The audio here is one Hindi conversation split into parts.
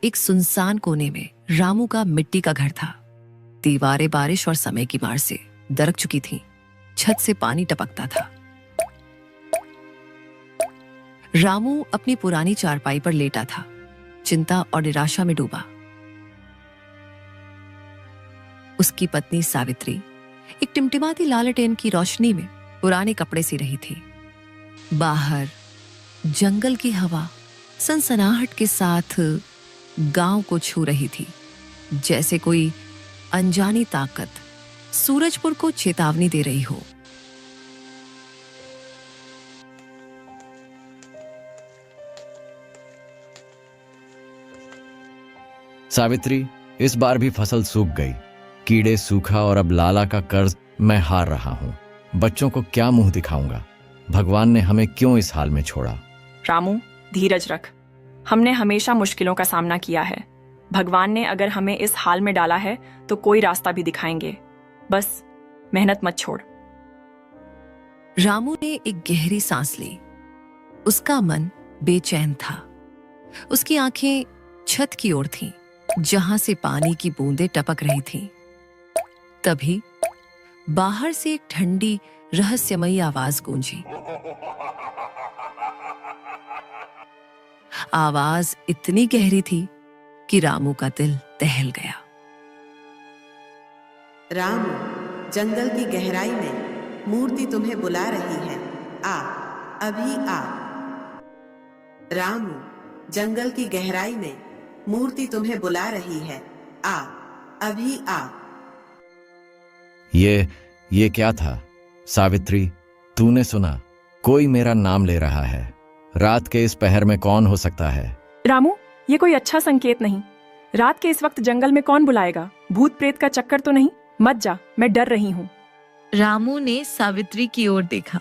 एक सुनसान कोने में रामू का मिट्टी का घर था। दीवारें बारिश और समय की मार से दरक चुकी थीं। छत से पानी टपकता था। रामू अपनी पुरानी चारपाई पर लेटा था, चिंता और निराशा में डूबा। उसकी पत्नी सावित्री एक टिमटिमाती लालटेन की रोशनी में पुराने कपड़े सी रही थी। बाहर जंगल की हवा सनसनाहट के साथ गांव को छू रही थी, जैसे कोई अनजानी ताकत सूरजपुर को चेतावनी दे रही हो। सावित्री, इस बार भी फसल सूख गई। कीड़े, सूखा और अब लाला का कर्ज मैं हार रहा हूँ। बच्चों को क्या मुंह दिखाऊंगा? भगवान ने हमें क्यों इस हाल में छोड़ा? रामू, धीरज रख। हमने हमेशा मुश्किलों का सामना किया है। भगवान ने अगर हमें इस हाल में डाला है तो कोई रास्ता भी दिखाएंगे। बस मेहनत मत छोड़। रामू ने एक गहरी सांस ली। उसका मन बेचैन था। उसकी आंखें छत की ओर थीं, जहां से पानी की बूंदें टपक रही थीं। तभी बाहर से एक ठंडी रहस्यमयी आवाज गूंजी। आवाज इतनी गहरी थी कि रामू का दिल दहल गया। रामू, जंगल की गहराई में मूर्ति तुम्हें बुला रही है। आ, अभी आ। रामू, जंगल की गहराई में मूर्ति तुम्हें बुला रही है। आ, अभी आ। ये क्या था? सावित्री, तूने सुना? कोई मेरा नाम ले रहा है। रात के इस पहर में कौन हो सकता है? रामू, ये कोई अच्छा संकेत नहीं। रात के इस वक्त जंगल में कौन बुलाएगा? भूत प्रेत का चक्कर तो नहीं? मत जा, मैं डर रही हूँ। रामू ने सावित्री की ओर देखा।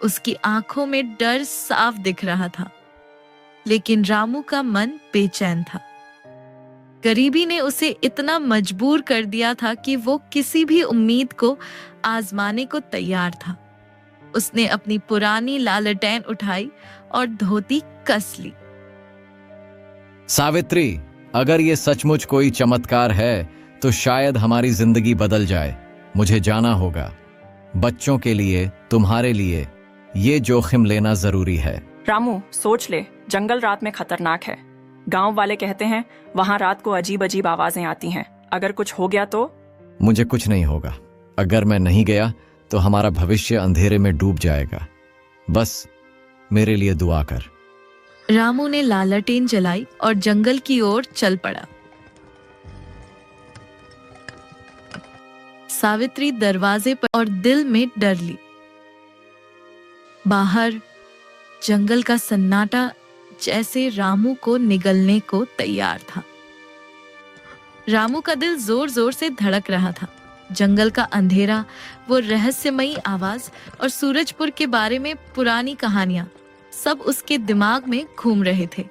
उसकी आंखों में डर साफ दिख रहा था, लेकिन रामू का मन बेचैन था। गरीबी ने उसे इतना मजबूर कर दिया था कि वो किसी भी उम्मीद को आजमाने को तैयार था। उसने अपनी पुरानी लालटेन उठाई और धोती कस ली। सावित्री, अगर ये सचमुच कोई चमत्कार है तो शायद हमारी जिंदगी बदल जाए। मुझे जाना होगा। बच्चों के लिए, तुम्हारे लिए ये जोखिम लेना जरूरी है। रामू, सोच ले, जंगल रात में खतरनाक है। गांव वाले कहते हैं वहां रात को अजीब अजीब आवाजें आती हैं। अगर कुछ हो गया तो? मुझे कुछ नहीं होगा। अगर मैं नहीं गया तो हमारा भविष्य अंधेरे में डूब जाएगा। बस मेरे लिए दुआ कर। रामू ने लालटेन जलाई और जंगल की ओर चल पड़ा। सावित्री दरवाजे पर और दिल में डर ली। बाहर जंगल का सन्नाटा जैसे रामू को निगलने को तैयार था। रामू का दिल जोर जोर से धड़क रहा था। जंगल का अंधेरा, वो रहस्यमयी आवाज और सूरजपुर के बारे में पुरानी कहानियां सब उसके दिमाग में घूम रहे थे।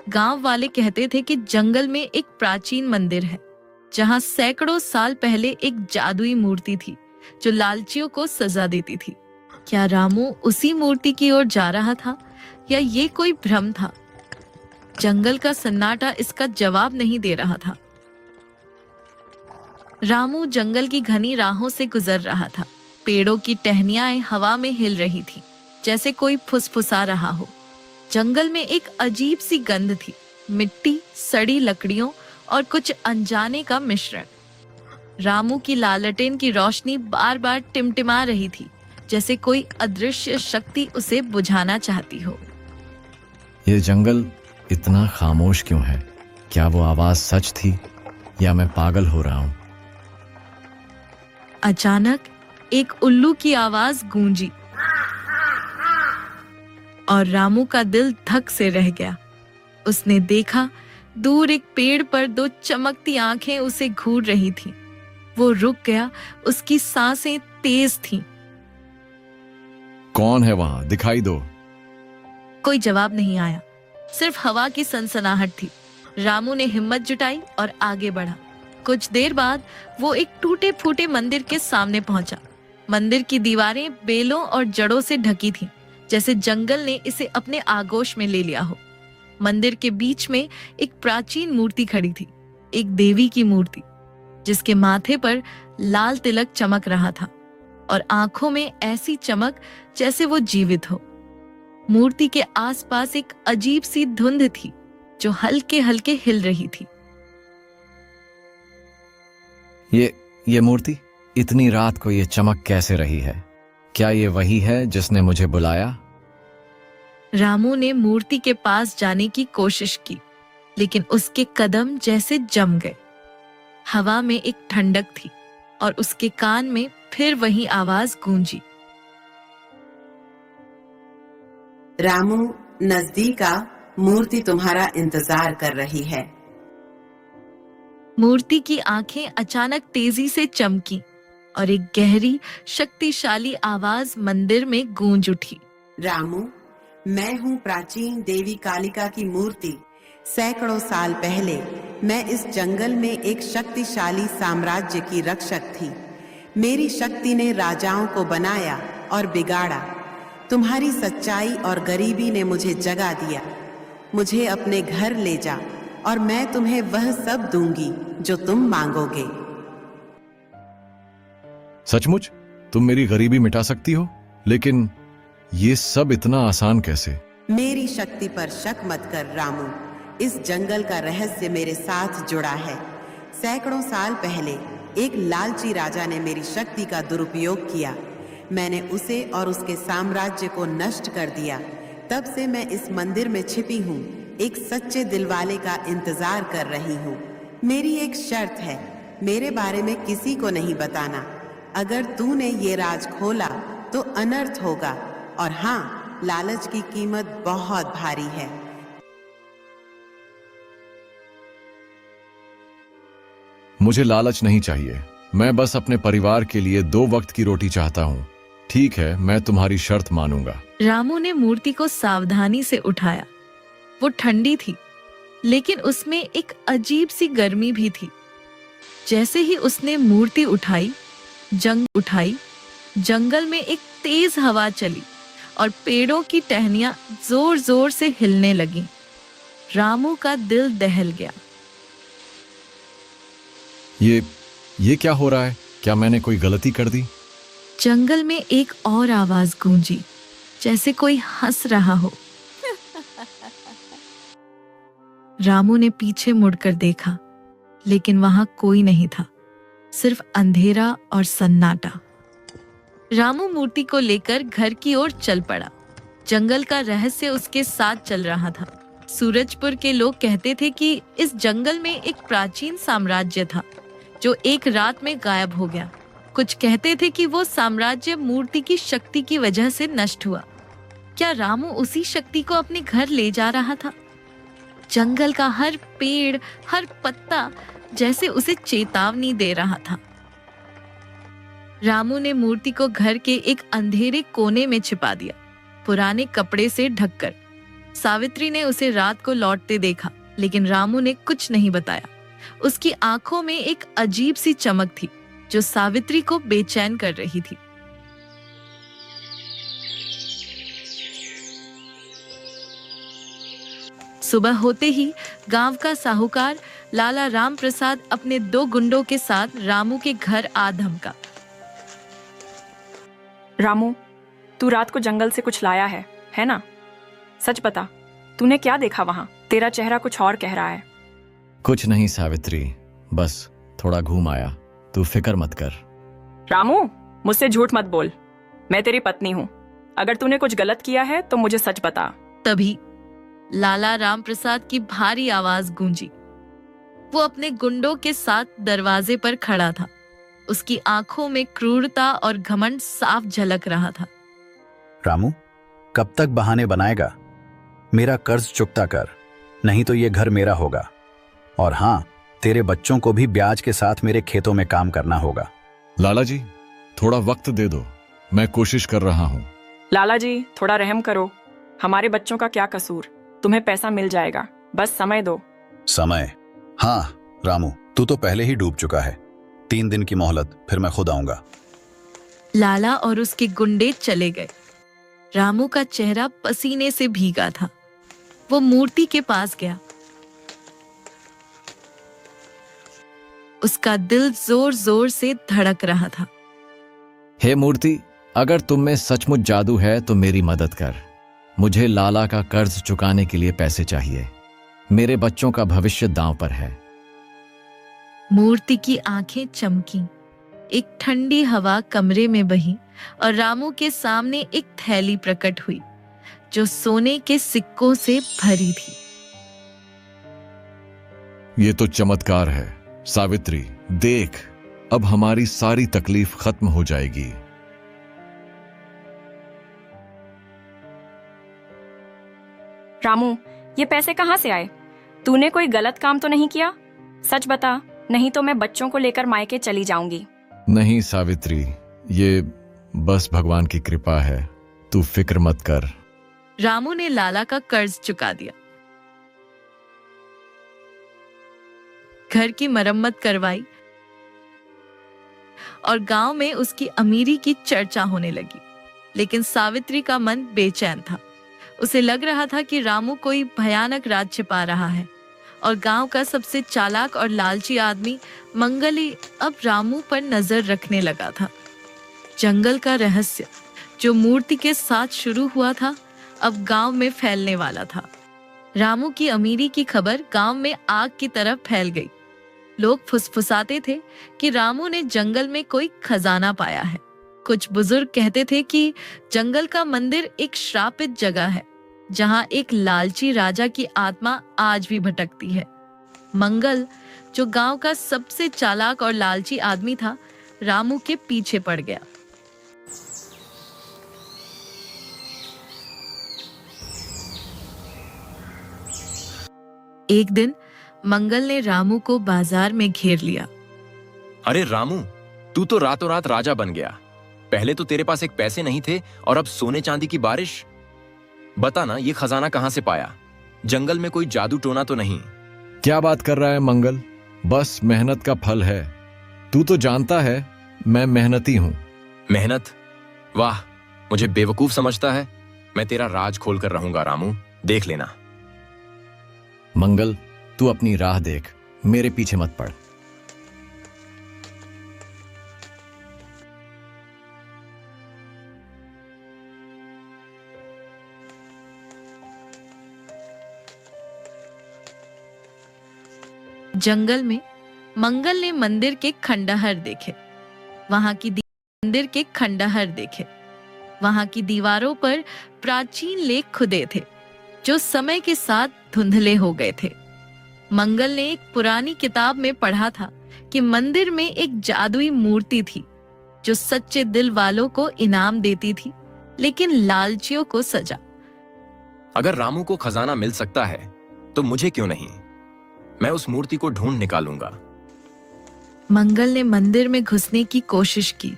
गांव वाले कहते थे कि जंगल में एक प्राचीन मंदिर है, जहां सैकड़ों साल पहले एक जादुई मूर्ति थी जो लालचियों को सजा देती थी। क्या रामू उसी मूर्ति की ओर जा रहा था या ये कोई भ्रम था? जंगल का सन्नाटा इसका जवाब नहीं दे रहा था। रामू जंगल की घनी राहों से गुजर रहा था। पेड़ों की टहनियां हवा में हिल रही थी, जैसे कोई फुसफुसा रहा हो। जंगल में एक अजीब सी गंध थी, मिट्टी, सड़ी लकड़ियों और कुछ अनजाने का मिश्रण। रामू की लालटेन की रोशनी बार बार टिमटिमा रही थी, जैसे कोई अदृश्य शक्ति उसे बुझाना चाहती हो। ये जंगल इतना खामोश क्यों है? क्या वो आवाज सच थी या मैं पागल हो रहा हूं? अचानक एक उल्लू की आवाज गूंजी और रामू का दिल धक से रह गया। उसने देखा, दूर एक पेड़ पर दो चमकती आंखें उसे घूर रही थीं। वो रुक गया, उसकी सांसें तेज थीं। कौन है वहां? दिखाई दो। कोई जवाब नहीं आया, सिर्फ हवा की सनसनाहट थी। रामू ने हिम्मत जुटाई और आगे बढ़ा। कुछ देर बाद वो एक टूटे फूटे मंदिर के सामने पहुंचा। मंदिर की दीवारें बेलों और जड़ों से ढकी थीं, जैसे जंगल ने इसे अपने आगोश में ले लिया हो। मंदिर के बीच में एक प्राचीन मूर्ति खड़ी थी, एक देवी की मूर्ति, जिसके माथे पर लाल तिलक चमक रहा था और आंखों में ऐसी चमक जैसे वो जीवित हो। मूर्ति के आसपास एक अजीब सी धुंध थी जो हल्के हल्के हिल रही थी। ये मूर्ति इतनी रात को ये चमक कैसे रही है? क्या ये वही है जिसने मुझे बुलाया? रामू ने मूर्ति के पास जाने की कोशिश की, लेकिन उसके कदम जैसे जम गए। हवा में एक ठंडक थी और उसके कान में फिर वही आवाज गूंजी। रामू, नजदीक आ, मूर्ति तुम्हारा इंतजार कर रही है। मूर्ति की आंखें अचानक तेजी से चमकी और एक गहरी, शक्तिशाली आवाज मंदिर में गूंज उठी। रामू, मैं हूँ प्राचीन देवी कालिका की मूर्ति। सैकड़ों साल पहले मैं इस जंगल में एक शक्तिशाली साम्राज्य की रक्षक थी। मेरी शक्ति ने राजाओं को बनाया और बिगाड़ा। तुम्हारी सच्चाई और गरीबी ने मुझे जगा दिया। मुझे अपने घर ले जा और मैं तुम्हें वह सब दूंगी जो तुम मांगोगे। सचमुच तुम मेरी गरीबी मिटा सकती हो? लेकिन ये सब इतना आसान कैसे? मेरी शक्ति पर शक मत कर रामू। इस जंगल का रहस्य मेरे साथ जुड़ा है। सैकड़ों साल पहले एक लालची राजा ने मेरी शक्ति का दुरुपयोग किया। मैंने उसे और उसके साम्राज्य को नष्ट कर दिया। तब से मैं इस मंदिर में छिपी हूँ, एक सच्चे दिल वाले का इंतजार कर रही हूँ। मेरी एक शर्त है, मेरे बारे में किसी को नहीं बताना। अगर तूने ये राज खोला तो अनर्थ होगा, और हाँ, लालच की कीमत बहुत भारी है। मुझे लालच नहीं चाहिए। मैं बस अपने परिवार के लिए 2 वक्त की रोटी चाहता हूँ। ठीक है, मैं तुम्हारी शर्त मानूंगा। रामू ने मूर्ति को सावधानी से उठाया। वो ठंडी थी, लेकिन उसमें एक अजीब सी गर्मी भी थी। जैसे ही उसने मूर्ति उठाई, जंगल में एक तेज हवा चली और पेड़ों की टहनियां जोर जोर से हिलने लगीं। रामू का दिल दहल गया। ये क्या हो रहा है? क्या मैंने कोई गलती कर दी? जंगल में एक और आवाज गूंजी, जैसे कोई हंस रहा हो। रामू ने पीछे मुड़कर देखा, लेकिन वहां कोई नहीं था, सिर्फ अंधेरा और सन्नाटा। रामू मूर्ति को लेकर घर की ओर चल पड़ा। जंगल का रहस्य उसके साथ चल रहा था। सूरजपुर के लोग कहते थे कि इस जंगल में एक प्राचीन साम्राज्य था जो एक रात में गायब हो गया। कुछ कहते थे कि वो साम्राज्य मूर्ति की शक्ति की वजह से नष्ट हुआ। क्या रामू उसी शक्ति को अपने घर ले जा रहा था? जंगल का हर पेड़, हर पत्ता जैसे उसे चेतावनी दे रहा था। रामू ने मूर्ति को घर के एक अंधेरे कोने में छिपा दिया, पुराने कपड़े से ढककर। सावित्री ने उसे रात को लौटते देखा, लेकिन रामू ने कुछ नहीं बताया। उसकी आंखों में एक अजीब सी चमक थी जो सावित्री को बेचैन कर रही थी। सुबह होते ही गांव का साहूकार लाला राम प्रसाद अपने 2 गुंडों के साथ रामू के घर आ धमका। रामू, तू रात को जंगल से कुछ लाया है ना? सच बता, तूने क्या देखा वहां? तेरा चेहरा कुछ और कह रहा है। कुछ नहीं सावित्री, बस थोड़ा घूम आया। तू फिक्र मत कर। रामू, मुझसे झूठ मत बोल। मैं तेरी पत्नी हूँ। अगर तूने कुछ गलत किया है तो मुझे सच बता। तभी लाला राम प्रसाद की भारी आवाज गूंजी। वो अपने गुंडों के साथ दरवाजे पर खड़ा था। उसकी आंखों में क्रूरता और घमंड साफ झलक रहा था। रामू, कब तक बहाने बनाएगा? मेरा कर्ज चुकता कर, नहीं तो ये घर मेरा होगा। और हाँ, तेरे बच्चों को भी ब्याज के साथ मेरे खेतों में काम करना होगा। लाला जी, थोड़ा वक्त दे दो, मैं कोशिश कर रहा हूँ। लाला जी, थोड़ा रहम करो। हमारे बच्चों का क्या कसूर? तुम्हें पैसा मिल जाएगा, बस समय दो। समय? हाँ रामू, तू तो पहले ही डूब चुका है। 3 दिन की मोहलत, फिर मैं खुद आऊंगा। लाला और उसके गुंडे चले गए। रामू का चेहरा पसीने से भीगा था। वो मूर्ति के पास गया। उसका दिल जोर जोर से धड़क रहा था। हे मूर्ति, अगर तुम में सचमुच जादू है तो मेरी मदद कर। मुझे लाला का कर्ज चुकाने के लिए पैसे चाहिए। मेरे बच्चों का भविष्य दांव पर है। मूर्ति की आंखें चमकी। एक ठंडी हवा कमरे में बही और रामू के सामने एक थैली प्रकट हुई जो सोने के सिक्कों से भरी थी। ये तो चमत्कार है सावित्री, देख, अब हमारी सारी तकलीफ खत्म हो जाएगी। रामू, ये पैसे कहाँ से आए? तूने कोई गलत काम तो नहीं किया? सच बता, नहीं तो मैं बच्चों को लेकर मायके चली जाऊंगी। नहीं सावित्री, ये बस भगवान की कृपा है, तू फिक्र मत कर। रामू ने लाला का कर्ज चुका दिया, घर की मरम्मत करवाई और गांव में उसकी अमीरी की चर्चा होने लगी। लेकिन सावित्री का मन बेचैन था। उसे लग रहा था कि रामू कोई भयानक राज छिपा रहा है और गांव का सबसे चालाक और लालची आदमी मंगल ही अब रामू पर नजर रखने लगा था। जंगल का रहस्य जो मूर्ति के साथ शुरू हुआ था अब गांव में फैलने वाला था। रामू की अमीरी की खबर गांव में आग की तरह फैल गई। लोग फुसफुसाते थे कि रामू ने जंगल में कोई खजाना पाया है। कुछ बुजुर्ग कहते थे कि जंगल का मंदिर एक श्रापित जगह है जहां एक लालची राजा की आत्मा आज भी भटकती है। मंगल, जो गांव का सबसे चालाक और लालची आदमी था, रामू के पीछे पड़ गया। एक दिन मंगल ने रामू को बाजार में घेर लिया। अरे रामू, तू तो रातों रात राजा बन गया। पहले तो तेरे पास एक पैसे नहीं थे और अब सोने चांदी की बारिश। बता ना, ये खजाना कहां से पाया? जंगल में कोई जादू टोना तो नहीं? क्या बात कर रहा है मंगल, बस मेहनत का फल है। तू तो जानता है मैं मेहनती हूं। मेहनत? वाह, मुझे बेवकूफ समझता है। मैं तेरा राज खोल कर रहूंगा रामू, देख लेना। मंगल, तू अपनी राह देख, मेरे पीछे मत पड़। जंगल में मंगल ने मंदिर के खंडहर देखे। मंदिर के खंडहर देखे। वहां की दीवारों पर प्राचीन लेख खुदे थे जो समय के साथ धुंधले हो गए थे। मंगल ने एक पुरानी किताब में पढ़ा था कि मंदिर में एक जादुई मूर्ति थी जो सच्चे दिल वालों को इनाम देती थी, लेकिन लालचियों को सजा। अगर रामू को खजाना मिल सकता है तो मुझे क्यों नहीं? मैं उस मूर्ति को ढूंढ निकालूंगा। मंगल ने मंदिर में घुसने की कोशिश की,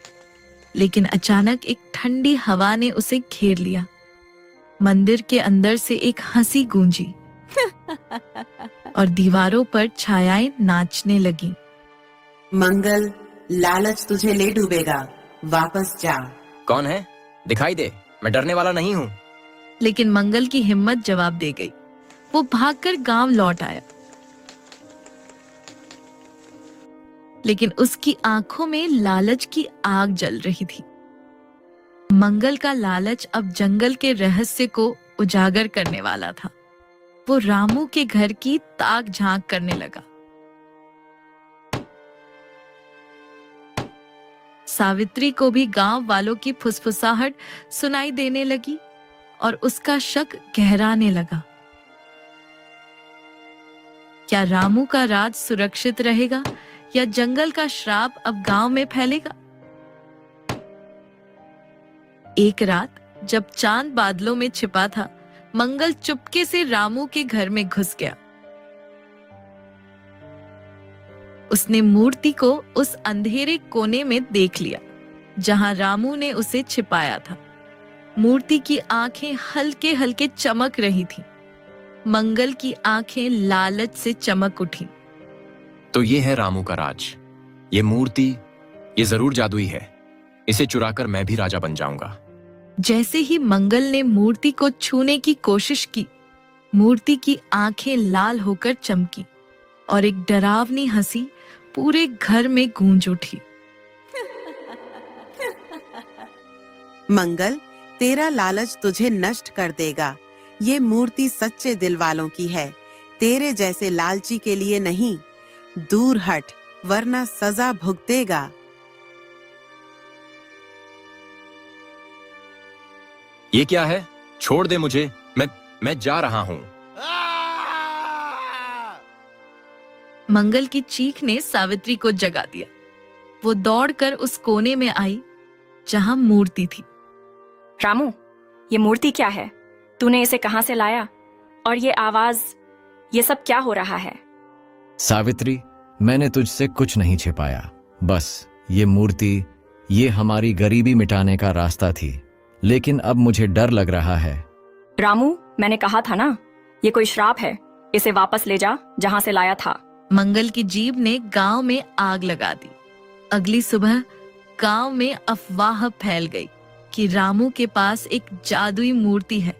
लेकिन अचानक एक ठंडी हवा ने उसे घेर लिया। मंदिर के अंदर से एक हंसी गूंजी और दीवारों पर छायाएं नाचने लगी। मंगल, लालच तुझे ले डूबेगा, वापस जा। कौन है? दिखाई दे, मैं डरने वाला नहीं हूं। लेकिन मंगल की हिम्मत जवाब दे गई। वो भागकर गांव लौट आया, लेकिन उसकी आंखों में लालच की आग जल रही थी। मंगल का लालच अब जंगल के रहस्य को उजागर करने वाला था। वो रामू के घर की ताक झांक करने लगा। सावित्री को भी गांव वालों की फुसफुसाहट सुनाई देने लगी और उसका शक गहराने लगा। क्या रामू का राज सुरक्षित रहेगा या जंगल का श्राप अब गांव में फैलेगा? एक रात जब चांद बादलों में छिपा था, मंगल चुपके से रामू के घर में घुस गया। उसने मूर्ति को उस अंधेरे कोने में देख लिया जहां रामू ने उसे छिपाया था। मूर्ति की आंखें हल्के हल्के चमक रही थी। मंगल की आंखें लालच से चमक उठी। तो ये है रामू का राज। ये मूर्ति, ये जरूर जादुई है। इसे चुराकर मैं भी राजा बन जाऊंगा। जैसे ही मंगल ने मूर्ति को छूने की कोशिश की, मूर्ति की आंखें लाल होकर चमकी और एक डरावनी हंसी पूरे घर में गूंज उठी। मंगल, तेरा लालच तुझे नष्ट कर देगा। ये मूर्ति सच्चे दिल वालों की है, तेरे जैसे लालची के लिए नहीं। दूर हट, वरना सजा भुगतेगा। ये क्या है? छोड़ दे मुझे, मैं जा रहा हूं। मंगल की चीख ने सावित्री को जगा दिया। वो दौड़कर उस कोने में आई जहां मूर्ति थी। रामू, ये मूर्ति क्या है? तूने इसे कहां से लाया? और ये आवाज, ये सब क्या हो रहा है? सावित्री, मैंने तुझसे कुछ नहीं छिपाया। बस ये मूर्ति, ये हमारी गरीबी मिटाने का रास्ता थी, लेकिन अब मुझे डर लग रहा है। रामू, मैंने कहा था ना, ये कोई श्राप है। इसे वापस ले जा जहां से लाया था। मंगल की जीभ ने गांव में आग लगा दी। अगली सुबह गांव में अफवाह फैल गई कि रामू के पास एक जादुई मूर्ति है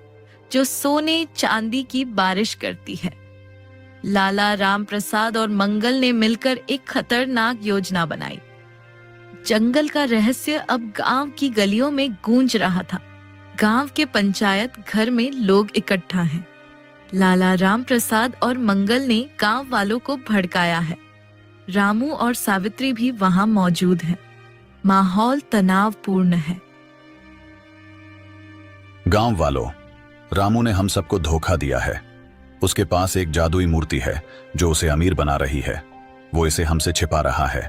जो सोने चांदी की बारिश करती है। लाला, राम प्रसाद और मंगल ने मिलकर एक खतरनाक योजना बनाई। जंगल का रहस्य अब गांव की गलियों में गूंज रहा था। गांव के पंचायत घर में लोग इकट्ठा हैं। लाला, राम प्रसाद और मंगल ने गांव वालों को भड़काया है। रामू और सावित्री भी वहां मौजूद हैं। माहौल तनावपूर्ण है। गांव वालों, रामू ने हम सबको धोखा दिया है। उसके पास एक जादुई मूर्ति है जो उसे अमीर बना रही है। वो इसे हमसे छिपा रहा है।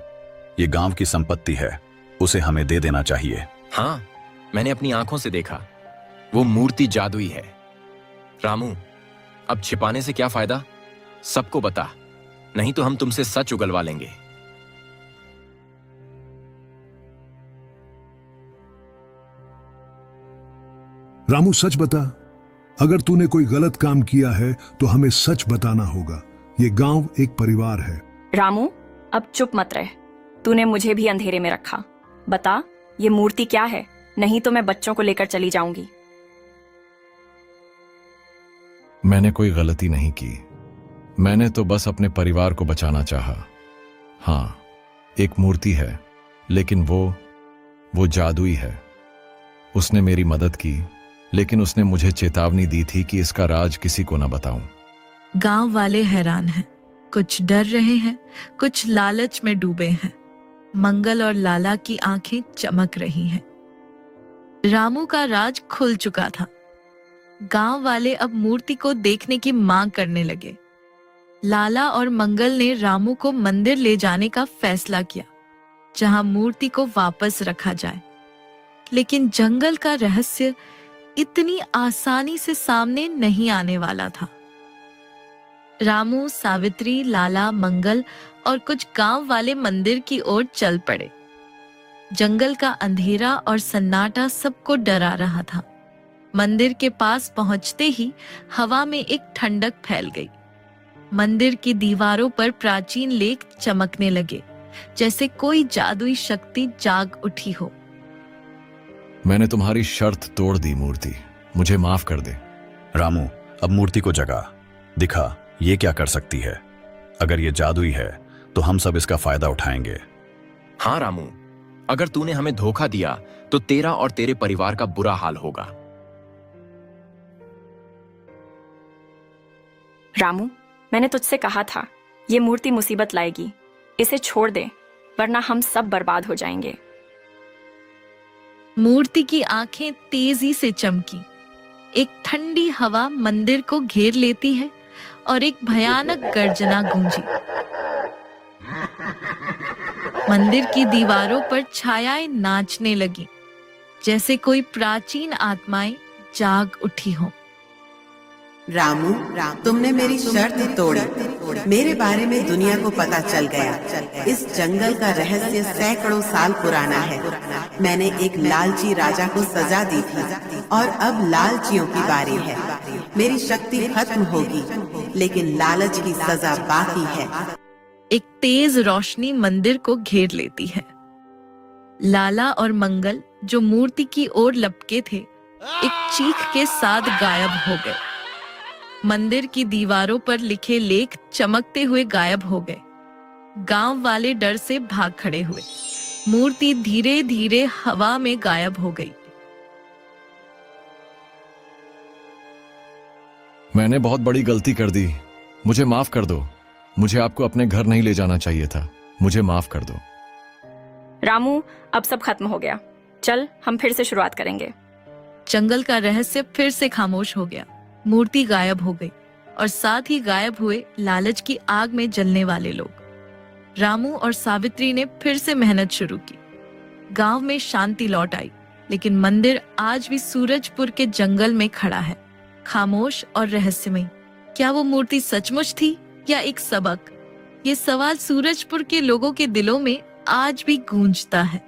ये गांव की संपत्ति है, उसे हमें दे देना चाहिए। हाँ, मैंने अपनी आंखों से देखा। वो मूर्ति जादुई है। रामू, अब छिपाने से क्या फायदा? सबको बता, नहीं तो हम तुमसे सच उगलवा लेंगे। रामू, सच बता। अगर तूने कोई गलत काम किया है तो हमें सच बताना होगा। ये गांव एक परिवार है। रामू, अब चुप मत रह। तूने मुझे भी अंधेरे में रखा। बता, ये मूर्ति क्या है? नहीं तो मैं बच्चों को लेकर चली जाऊंगी। मैंने कोई गलती नहीं की। मैंने तो बस अपने परिवार को बचाना चाहा। हाँ, एक मूर्ति है, लेकिन वो जादुई है। उसने मेरी मदद की, लेकिन उसने मुझे चेतावनी दी थी कि इसका राज किसी को न बताऊं। गांव वाले हैरान हैं। कुछ डर रहे हैं, कुछ लालच में डूबे हैं। मंगल और लाला की आंखें चमक रही हैं। रामू का राज खुल चुका था। गांव वाले अब मूर्ति को देखने की मांग करने लगे। लाला और मंगल ने रामू को मंदिर ले जाने का फैसला किया, जहां मूर्ति को वापस रखा जाए। लेकिन जंगल का रहस्य इतनी आसानी से सामने नहीं आने वाला था। रामू, सावित्री, लाला, मंगल और कुछ गांव वाले मंदिर की ओर चल पड़े। जंगल का अंधेरा और सन्नाटा सबको डरा रहा था। मंदिर के पास पहुंचते ही हवा में एक ठंडक फैल गई। मंदिर की दीवारों पर प्राचीन लेख चमकने लगे, जैसे कोई जादुई शक्ति जाग उठी हो। मैंने तुम्हारी शर्त तोड़ दी मूर्ति, मुझे माफ कर दे। रामू, अब मूर्ति को जगा, दिखा ये क्या कर सकती है। अगर ये जादुई है तो हम सब इसका फायदा उठाएंगे। हाँ रामू, अगर तूने हमें धोखा दिया तो तेरा और तेरे परिवार का बुरा हाल होगा। रामू, मैंने तुझसे कहा था, ये मूर्ति मुसीबत लाएगी। इसे छोड़ दे, वरना हम सब बर्बाद हो जाएंगे। मूर्ति की आंखें तेजी से चमकी। एक ठंडी हवा मंदिर को घेर लेती है और एक भयानक गर्जना गूंजी। मंदिर की दीवारों पर छायाएं नाचने लगी, जैसे कोई प्राचीन आत्माएं जाग उठी हो। रामू, तुमने मेरी शर्त तोड़ी। मेरे बारे में दुनिया को पता चल गया। इस जंगल का रहस्य सैकड़ों साल पुराना है। मैंने एक लालची राजा को सजा दी थी और अब लालचियों की बारी है। मेरी शक्ति खत्म होगी, लेकिन लालच की सजा बाकी है। एक तेज रोशनी मंदिर को घेर लेती है। लाला और मंगल, जो मूर्ति की ओर लपके थे, एक चीख के साथ गायब हो गए। मंदिर की दीवारों पर लिखे लेख चमकते हुए गायब हो गए। गांव वाले डर से भाग खड़े हुए। मूर्ति धीरे धीरे हवा में गायब हो गई। मैंने बहुत बड़ी गलती कर दी, मुझे माफ कर दो। मुझे आपको अपने घर नहीं ले जाना चाहिए था, मुझे माफ कर दो। रामू, अब सब खत्म हो गया, चल हम फिर से शुरुआत करेंगे। जंगल का रहस्य फिर से खामोश हो गया। मूर्ति गायब हो गई और साथ ही गायब हुए लालच की आग में जलने वाले लोग। रामू और सावित्री ने फिर से मेहनत शुरू की। गांव में शांति लौट आई, लेकिन मंदिर आज भी सूरजपुर के जंगल में खड़ा है, खामोश और रहस्यमय। क्या वो मूर्ति सचमुच थी या एक सबक? ये सवाल सूरजपुर के लोगों के दिलों में आज भी गूंजता है।